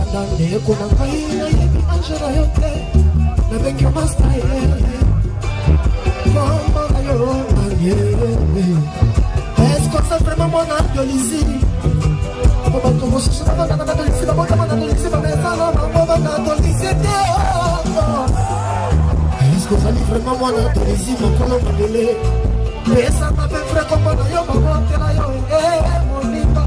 ndande kuna kaina yebi anjara yote na bengi master mama yo est-ce que ça vraiment mon adolescence papa tu veux se faire dans l'adolescence papa dans l'adolescence papa dans l'adolescence est-ce que ça livre vraiment mon adolescence mon colon modélé mais ça m'a fait frère comme on yo maman t'es là yo mon lipa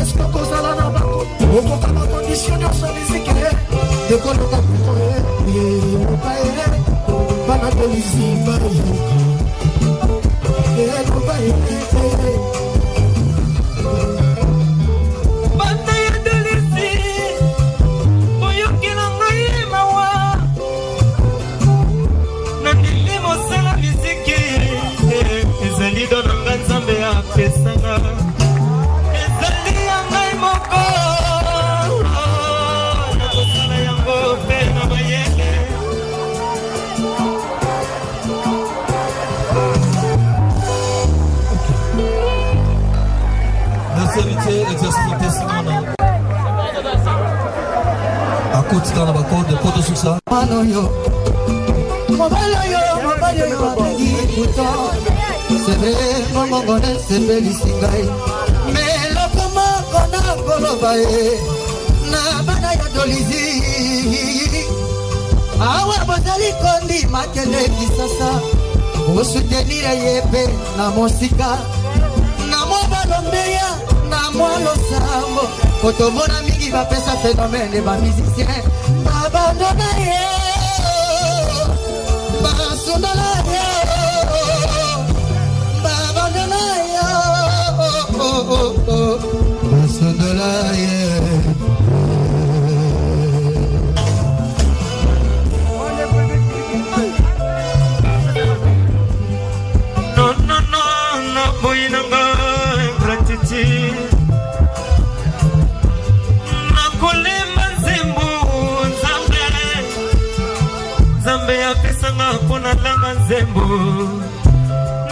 est-ce que cosa la na bako o ko kama condition yo so musique de ko no ka puto bana de lisiba no ba bana de lisi boyo kila ngai mawa na ndimo sala musique ezali don nganzambe ya pesanga exercice akutika na bakode koto susa manoyo mobaloyo kuto c'est vrai mongo ne se belisingai mais le comment kona kolobae na bana ya dolizi awa bozali kondi makele kisasa o soutenir yepe na mosika na mobalombeya na mwalo sambo kotomona mingi bapesa phénomène ba musicien babandona ye basondola ye babandona ye basondola ye no boyinanga gratitude pona langa nzembo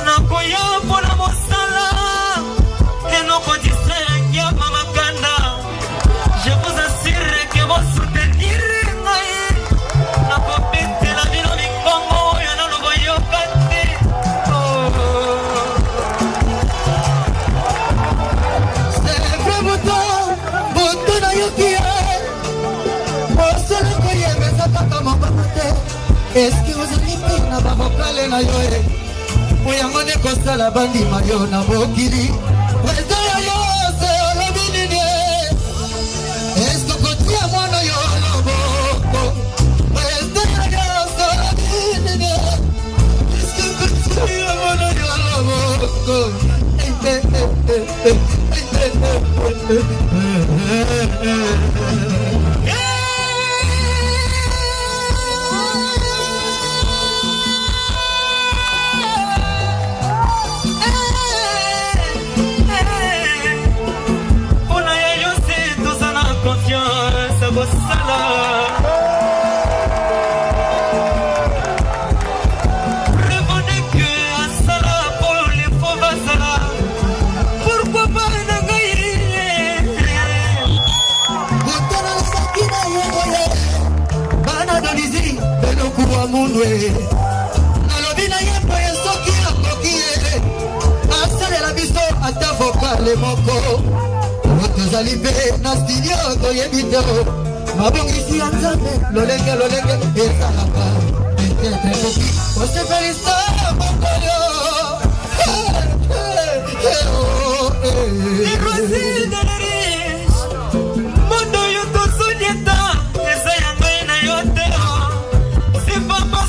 nakoya pona mosala enoko disengia mamakanda je vous assure que vos soutenir ngai nakopetela bino mikongo oyo naloboyoka te c'est vrai boto nayoki ye mosala koyebeza kaka mabaka te eske ozali mpe na bavokale na yo e oyango nde kosala bandima yo na bokili prezo ya yo se olobi nini eske kotia mwana yo loboko prezo ya yo se olobi nini eske kotia mwana yo loboko Revenez que à Sala pour les faux vasala. Pourquoi pas munwe nalobi na ye po soki akoki asalela biso ata vokale moko tozali mpe na studio toyebi te mabongisi ya nzambe lolenge ezalaka petetre koki osepelisa mokolo Les Brésil de la riche, monde papa